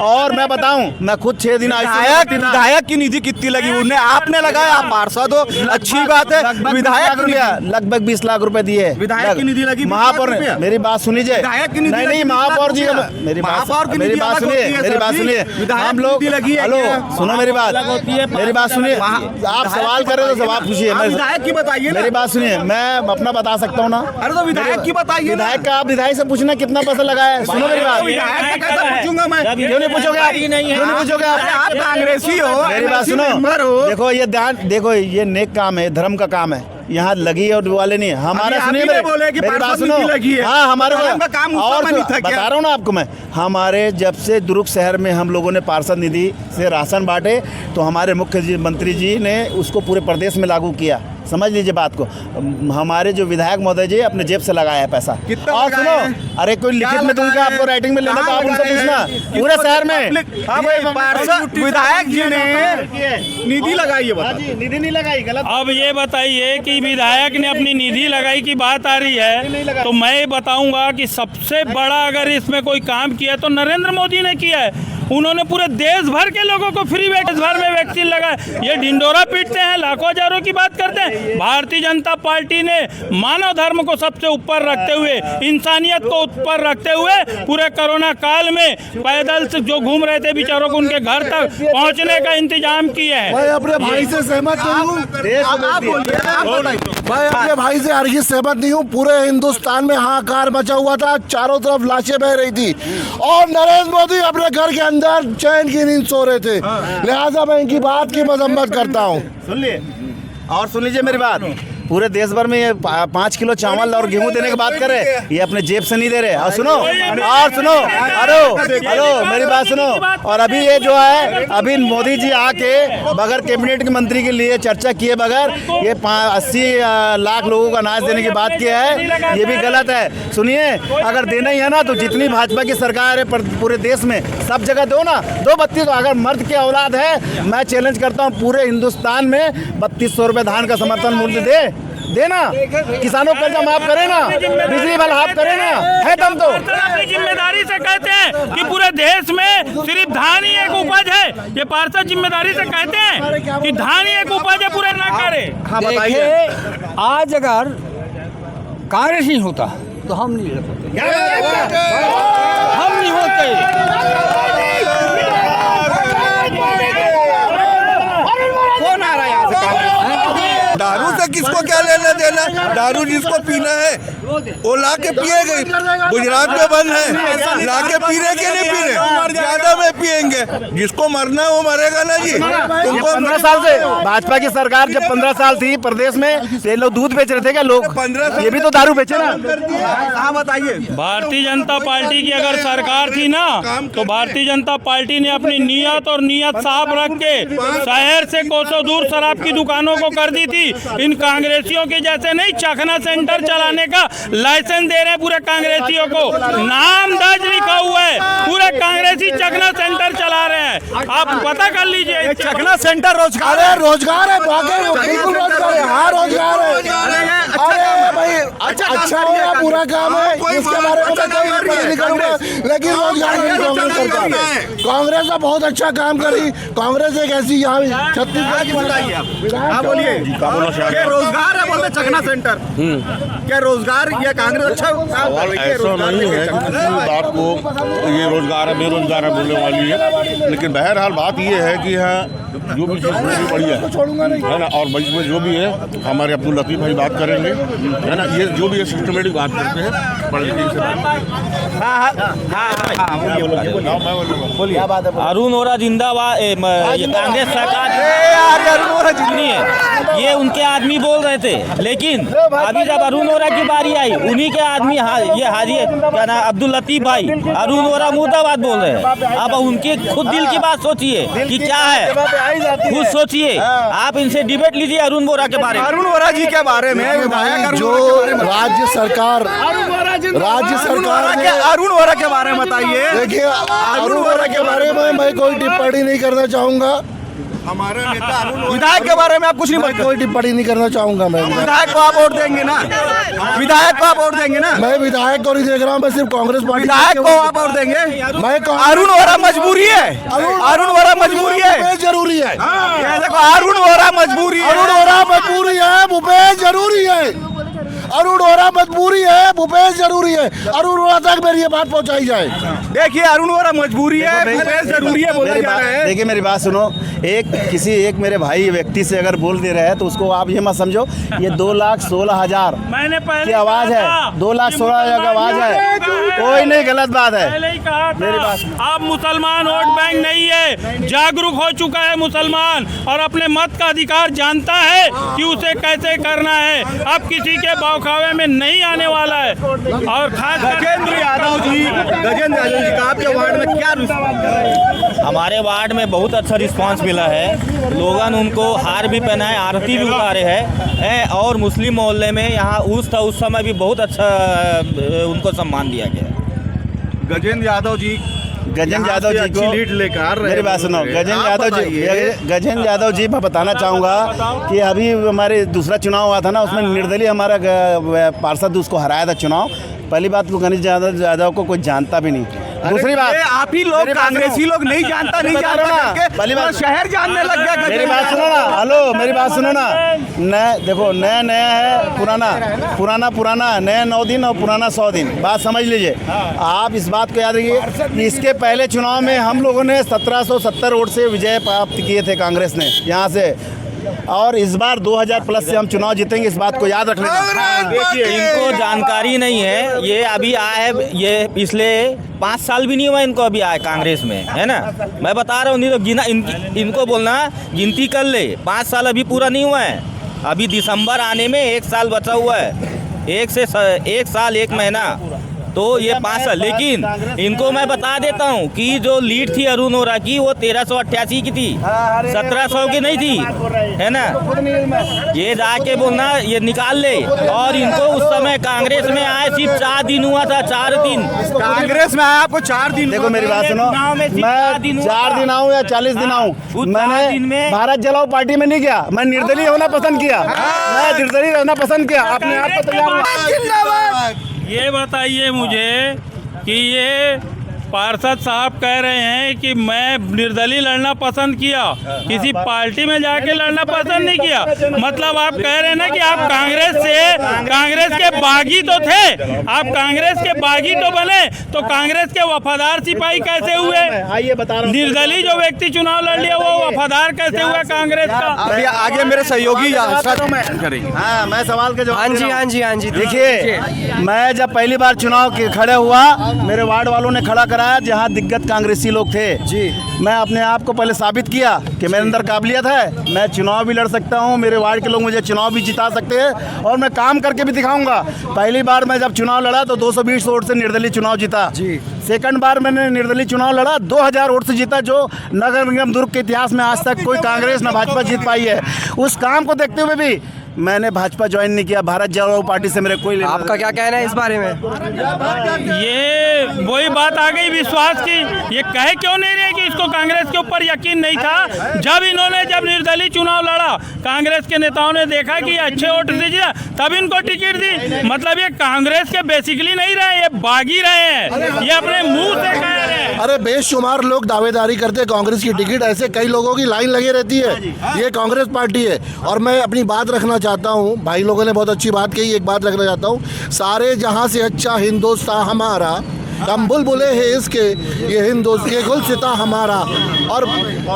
और मैं बताऊं, मैं खुद 6 दिन विधायक की निधि कितनी लगी उन्हें, आपने लगाया, आप पार्षद हो, अच्छी बात है। विधायक लगभग 20 लाख रुपए दिए, विधायक की निधि लगी महापौर ने। मेरी बात सुन लीजिए, नहीं महापौर जी, मेरी बात सुनिए, हम लोग, हेलो सुनो मेरी बात सुनिए, आप सवाल कर रहे हो तो जवाब पूछिए। विधायक की बताइए, मेरी बात सुनिए, मैं अपना बता सकता हूँ ना। अरे तो विधायक की बताइए, विधायक का आप विधायक से पूछना कितना पैसा लगा है। सुनो मेरी बात, पूछूंगा मैं, क्यों नहीं पूछोगे आप, क्यों नहीं पूछोगे आप कांग्रेसी हो, मेरी बात सुनो, देखो ये ध्यान देखो, ये नेक काम है, धर्म का काम है, यहाँ लगी और वाले नहीं। हमारा सुनिए, मेरी बात सुनो, हाँ हमारे काम और बता रहा हूँ ना आपको मैं, हमारे जब से दुर्ग शहर में हम लोगों ने पार्षद निधि से राशन बांटे तो हमारे मुख्यमंत्री जी ने उसको पूरे प्रदेश में लागू किया। समझ लीजिए बात को, हमारे जो विधायक महोदय जी अपने जेब से लगाया है पैसा। और सुनो, अरे कोई लिखित में दूंगा आपको, राइटिंग में लेना तो आप उनसे पूछना, पूरे शहर में विधायक जी ने निधि लगाई है, निधि नहीं लगाई, गलत। अब ये बताइए कि विधायक ने अपनी निधि लगाई की बात आ रही है, तो मैं बताऊंगा कि सबसे बड़ा अगर इसमें कोई काम किया तो नरेंद्र मोदी ने किया है। उन्होंने पूरे देश भर के लोगों को फ्री देश भर में वैक्सीन लगाए। ये ढिंडोरा पीटते हैं, लाखों हजारों की बात करते हैं। भारतीय जनता पार्टी ने मानव धर्म को सबसे ऊपर रखते हुए, इंसानियत को ऊपर रखते हुए पूरे कोरोना काल में पैदल से जो घूम रहे थे बेचारों को उनके घर तक पहुंचने का इंतजाम किया है। मैं अपने भाई से सहमत नहीं हूँ, मैं अपने भाई से हरगिज सहमत नहीं हूँ। पूरे हिंदुस्तान में हाहाकार मचा हुआ था, चारों तरफ लाशें बह रही थी और नरेंद्र मोदी अपने घर के अंदर चैन की नींद सो रहे थे। लिहाजा मैं इनकी बात की मजम्मत करता हूँ। सुन लिए और सुन लीजिए मेरी बात, पूरे देश भर में ये 5 किलो चावल और गेहूं देने की बात कर रहे, ये अपने जेब से नहीं दे रहे। और सुनो, हेलो मेरी बात सुनो। और अभी ये जो है, अभी मोदी जी आके बगैर कैबिनेट के मंत्री के लिए चर्चा किए बगैर ये 80 लाख लोगों को अनाज देने की बात की है, ये भी गलत है। सुनिए, अगर देना ही है ना तो जितनी भाजपा की सरकार है पूरे देश में सब जगह दो ना, 32। अगर मर्द की औलाद है, मैं चैलेंज करता हूँ पूरे हिंदुस्तान में 3200 रुपये धान का समर्थन मूल्य देना, किसानों को कर्जा माफ करे ना, बिजली बिल हाफ करे ना, है दम तो। जिम्मेदारी से कहते हैं कि पूरे देश में सिर्फ धान ही एक उपज है, ये पार्षद जिम्मेदारी से कहते हैं कि धान ही एक उपज है, पूरे ना करे। हाँ बताइए, आज अगर कांग्रेस नहीं होता तो हम नहीं होते, हम नहीं होते। कौन आ रहा है यहाँ से? दारू से किसको क्या लेना देना, दारू जिसको पीना है वो ला के पिएगा। गुजरात में बंद है, ला के पीने के नहीं पीने, ज्यादा में पिएंगे, जिसको मरना है वो मरेगा ना जी। तुमको 15 साल से भाजपा की सरकार जब 15 साल थी प्रदेश में, ये लोग दूध बेच रहे थे क्या लोग? 15 ये भी तो दारू बेचे ना। हाँ बताइए, भारतीय जनता पार्टी की अगर सरकार थी ना तो भारतीय जनता पार्टी ने अपनी नीयत साफ रख के शहर से कोसों दूर शराब की दुकानों को कर दी थी। इन कांग्रेसियों के जैसे नहीं चखना सेंटर चलाने का लाइसेंस दे रहे हैं पूरे कांग्रेसियों को, नाम दर्ज लिखा हुआ है, पूरे कांग्रेसी चखना सेंटर चला रहे हैं। आप पता कर लीजिए, चखना सेंटर रोजगार है, रोजगार है, बिल्कुल रोजगार है, हाँ रोजगार है। अरे भाई अच्छा हो या पूरा काम है, इसके बारे में मैं नहीं करूँगा, लेकिन रोजगार नहीं कांग्रेस सरकार, कांग्रेस ने बहुत अच्छा काम करी। कांग्रेस एक ऐसी यहाँ छत्तीसगढ़ की, क्या रोजगार है बोलते चखना सेंटर, क्या रोजगार या कांग्रेस अच्छा ऐसा नहीं है कि किसी बात को ये रोजगार है बेरोजगार है बोलने वाली है। लेकिन बहरहाल बात ये है कि यहाँ जो भी चीज़ होगी बढ़िया है ना। और बीच में जो भी है हमारे अब्दुल लतीफ़ भाई बात करेंगे, है ना। ये जो भी है सिस्टमेटिक बात करते हैं, बड़े दिन से बोलिए अरुण वोरा जिंदाबाद। ये कांग्रेस सरकार सुनिए, ये उनके आदमी बोल रहे थे, लेकिन अभी जब अरुण वोरा की बारी आई, उन्हीं के आदमी ये हाजी क्या नाम अब्दुल लतीफ भाई अरुण वोरा मुर्दाबाद बोल रहे हैं। अब उनके खुद दिल की बात सोचिए कि क्या है, खुद सोचिए। आप इनसे डिबेट लीजिए अरुण वोरा के बारे में। अरुण वोरा जी के बारे में जो राज्य सरकार के अरुण वोरा के बारे में बताइए। देखिए, अरुण वोरा के बारे में मैं कोई टिप्पणी नहीं करना चाहूँगा। हमारे नेता विधायक के बारे में आप कुछ नहीं मैं कोई टिप्पणी नहीं करना चाहूँगा। मैं विधायक को आप वोट देंगे ना? विधायक को आप वोट देंगे ना? मैं विधायक को नहीं देख रहा हूँ, मैं सिर्फ कांग्रेस पार्टी विधायक को आप वोट देंगे? मैं अरुण वोरा मजबूरी है, अरुण वोरा मजबूरी है, भूपेश जरूरी है। देखो अरुण वोरा मजबूरी है, अरुण वोरा मजबूरी है, भूपेश जरूरी है। अरुण वोरा मजबूरी है, भूपेश जरूरी है। अरुण वोरा तक मेरी ये बात पहुंचाई जाए। देखिए अरुण वोरा मजबूरी है, भूपेश जरूरी है बोला जा रहा है। देखिए मेरी बात सुनो, एक मेरे भाई व्यक्ति से अगर बोल दे रहे हैं तो उसको आप ये मत समझो ये 2,16,000 मैंने पहले की आवाज है, 2,16,000 की आवाज है, कोई नहीं, गलत बात है। पहले ही कहा था, अब मुसलमान वोट बैंक नहीं है, जागरूक हो चुका है मुसलमान और अपने मत का अधिकार जानता है कि उसे कैसे करना है। अब किसी के बौखावे में नहीं आने वाला है। और खास गजेंद्र यादव जी का आपके वार्ड में क्या रिस्पॉन्स? हमारे वार्ड में बहुत अच्छा रिस्पांस मिला है। लोगन उनको हार भी पहनाए, आरती भी उतारे हैं और मुस्लिम मोहल्ले में यहाँ उस समय भी बहुत अच्छा उनको सम्मान दिया गया। गजेंद्र यादव जी को लीड लेकर मेरी बात सुनो, गजेंद्र यादव जी मैं बताना चाहूँगा कि अभी हमारे दूसरा चुनाव हुआ था ना, उसमें निर्दलीय हमारा पार्षद उसको हराया था चुनाव। पहली बात तो गणेश यादव को कोई जानता भी नहीं। दूसरी बात आप ही लोग कांग्रेसी लोग नहीं जानता पहली बात शहर जानने लग गया। मेरी बात सुनो ना, हेलो मेरी बात सुनो ना। नया देखो, नया है, पुराना, नया 9 दिन और पुराना 100 दिन। बात समझ लीजिए। आप इस बात को याद रखिए कि इसके पहले चुनाव में हम लोगों ने 1770 वोट से विजय प्राप्त किए थे कांग्रेस ने यहाँ से, और इस बार 2000 प्लस से हम चुनाव जीतेंगे, इस बात को याद रखना। देखिए, इनको जानकारी नहीं है, ये अभी आए है, ये पिछले 5 साल भी नहीं हुआ इनको अभी आए कांग्रेस में, है ना। मैं बता रहा हूँ, नहीं तो इनको बोलना गिनती कर ले, 5 साल अभी पूरा नहीं हुआ है। अभी दिसंबर आने में 1 साल बचा हुआ है, 1 साल 1 महीना, तो ये 5 साल। लेकिन इनको मैं बता देता हूँ कि जो लीड थी अरुण वोरा की वो 1388 की थी, 1700 की नहीं थी, है ना। ये जाके बोलना, ये निकाल ले। और इनको उस समय कांग्रेस में आए सिर्फ 4 दिन हुआ था, 4 दिन कांग्रेस में आया आपको 4 दिन। देखो मेरी बात सुनो, मैं 4 दिन आऊँ या 40 दिन आऊँ, मैंने भारत जलाओ पार्टी में नहीं गया, मैं निर्दलीय होना पसंद किया, मैं निर्दलीय रहना पसंद किया, अपने आप को तैयार। ये बताइए मुझे कि ये पार्षद साहब कह रहे हैं कि मैं निर्दलीय लड़ना पसंद किया, किसी पार्टी में जाके लड़ना पसंद नहीं किया। मतलब आप कह रहे हैं ना कि आप कांग्रेस के बागी तो थे, आप कांग्रेस के बागी तो बने, तो कांग्रेस के वफादार सिपाही कैसे हुए? आइए बता रहा हूँ, निर्दलीय जो व्यक्ति चुनाव लड़ लिया वो वफादार कैसे हुआ कांग्रेस का? अभी आगे मेरे सहयोगी करेंगे। हाँ, मैं सवाल के जवाब। हाँ जी। देखिए, मैं जब पहली बार चुनाव के खड़े हुआ, मेरे वार्ड वालों ने खड़ा कराया जहां दिग्गज कांग्रेसी लोग थे जी। मैं अपने आप को पहले साबित किया कि मेरे अंदर काबिलियत है, मैं चुनाव भी लड़ सकता हूं, मेरे वार्ड के लोग मुझे चुनाव भी जिता सकते हैं और मैं काम करके भी दिखाऊंगा। पहली बार मैं जब चुनाव लड़ा तो 220 वोट से निर्दलीय चुनाव जीता जी। सेकंड बार मैंने निर्दलीय चुनाव लड़ा, 2000 वोट से जीता, जो नगर निगम दुर्ग के इतिहास में आज तक कोई कांग्रेस न भाजपा जीत पाई है। उस काम को देखते हुए भी मैंने भाजपा ज्वाइन नहीं किया, भारत जलाओ पार्टी से मेरे कोई। आपका क्या कहना है इस बारे में? ये वही बात आ गई विश्वास की। ये कह क्यों नहीं रहे कि इसको कांग्रेस के ऊपर यकीन नहीं था? जब निर्दलीय चुनाव लड़ा, कांग्रेस के नेताओं ने देखा कि अच्छे वोट दीजिए, तब इनको टिकट दी। मतलब ये कांग्रेस के बेसिकली नहीं रहे, ये बागी रहे हैं, ये अपने मुंह से कह रहे हैं। अरे बेशुमार लोग दावेदारी करते हैं कांग्रेस की टिकट, ऐसे कई लोगों की लाइन लगी रहती है। ये कांग्रेस पार्टी है। और मैं अपनी बात रखना चाहता हूँ, भाई लोगों ने बहुत अच्छी बात कही, एक बात रखना चाहता हूँ, सारे जहाँ से अच्छा हिंदुस्तान हमारा हम बुलबुले हैं इसके, ये ये गुलसिता हमारा। और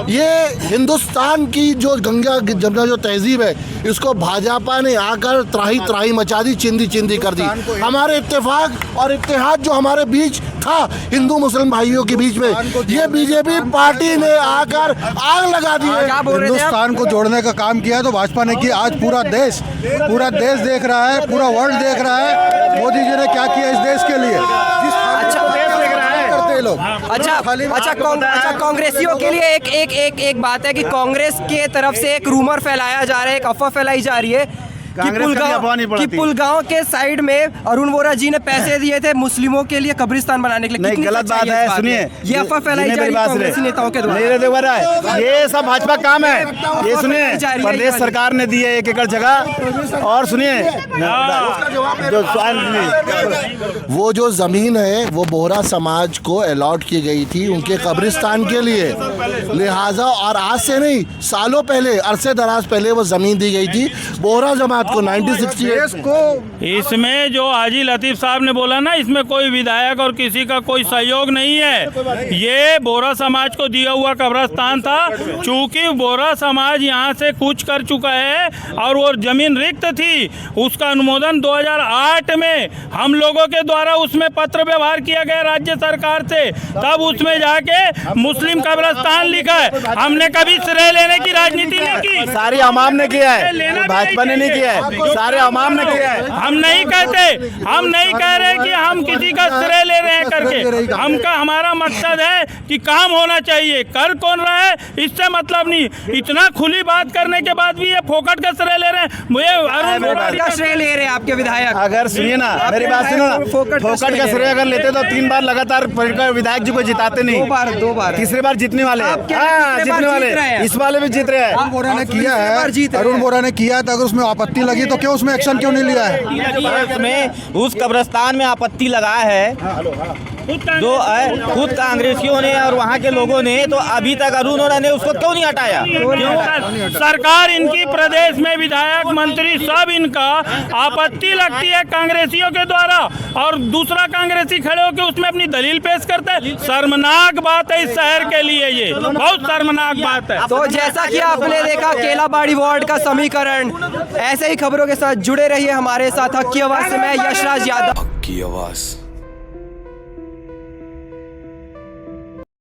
ये हिंदुस्तान की जो गंगा जमुना जो तहजीब है, इसको भाजपा ने आकर त्राही त्राही मचा दी, चिंदी चिंदी कर दी। हमारे इत्तेफाक और इत्तेहाद जो हमारे बीच था हिंदू मुस्लिम भाइयों के बीच में, ये बीजेपी पार्टी ने आकर आग लगा दी है। हिंदुस्तान को जोड़ने का काम किया तो भाजपा ने किया। आज पूरा देश देख रहा है, पूरा वर्ल्ड देख रहा है मोदी जी ने क्या किया इस देश के लिए। अच्छा, कांग्रेसियों के लिए एक बात है कि कांग्रेस के तरफ से एक रूमर फैलाया जा रहा है, एक अफवाह फैलाई जा रही है कि पुलगांव के साइड में अरुण वोरा जी ने पैसे दिए थे मुस्लिमों के लिए कब्रिस्तान बनाने के लिए। नहीं, गलत बात है। सुनिए, ये अफवाह फैलाई जा रही है कांग्रेसी नेताओं के द्वारा। ये सब भाजपा काम है। ये सुनिए, प्रदेश सरकार ने दी है 1 एकड़ जगह। और सुनिए, वो जो जमीन है वो बोहरा समाज को अलॉट की गई थी उनके कब्रिस्तान के लिए, लिहाजा और आज से नहीं, सालों पहले, अरसे दराज पहले वो जमीन दी गई थी बोहरा जमात को 1968 को। इसमें जो हाजी लतीफ़ साहब ने बोला ना, इसमें कोई विधायक और किसी का कोई सहयोग नहीं है। ये बोहरा समाज को दिया हुआ कब्रिस्तान था। चूंकि बोहरा समाज यहाँ से कूच कर चुका है और वो जमीन रिक्त थी, उसका अनुमोदन 2008 में हम लोगों के द्वारा उसमें पत्र व्यवहार किया गया राज्य सरकार से, तब उसमें जाके मुस्लिम कब्रिस्तान लिखा है। हमने कभी श्रेय लेने की राजनीति नहीं की, सारी अवाम ने किया है, भाजपा ने नहीं किया है, सारे अवाम ने किया है। हम नहीं कह रहे कि हम किसी का श्रेय ले रहे हैं करके। हमारा मकसद है कि काम होना चाहिए, कर कौन रहा है इससे मतलब नहीं। इतना खुली बात करने के बाद भी ये फोकट का श्रेय ले रहे हैं। मुझे अरुण वोरा का श्रेय ले रहे हैं आपके विधायक। अगर सुनिए ना, मेरी बात सुनो ना, फोकट का श्रेय अगर लेते तो 3 बार लगातार विधायक जी को जिताते नहीं। 2 बार तीसरी बार जीतने वाले, जीतने वाले, इस वाले भी जीत रहे हैं। अरुण वोरा ने किया है, अरुण वोरा ने किया था। अगर उसमें आपत्ति लगी तो क्यों उसमें एक्शन क्यों नहीं लिया है? उसमें उस कब्रिस्तान में आपत्ति लगा है जो खुद कांग्रेसियों ने और वहाँ के लोगों ने, तो अभी तक अरुण वोरा ने उसको क्यों नहीं हटाया? सरकार इनकी प्रदेश में विधायक मंत्री सब इनका आपत्ति लगती है कांग्रेसियों के द्वारा, और दूसरा कांग्रेसी खड़े होकर उसमें अपनी दलील पेश करता है। शर्मनाक बात है इस शहर के लिए, ये बहुत शर्मनाक बात है। तो जैसा कि आपने देखा केलाबाड़ी वार्ड का समीकरण, ऐसे ही खबरों के साथ जुड़े रहिए हमारे साथ। हक की आवाज़ से मैं यशराज यादव। हक की आवाज़।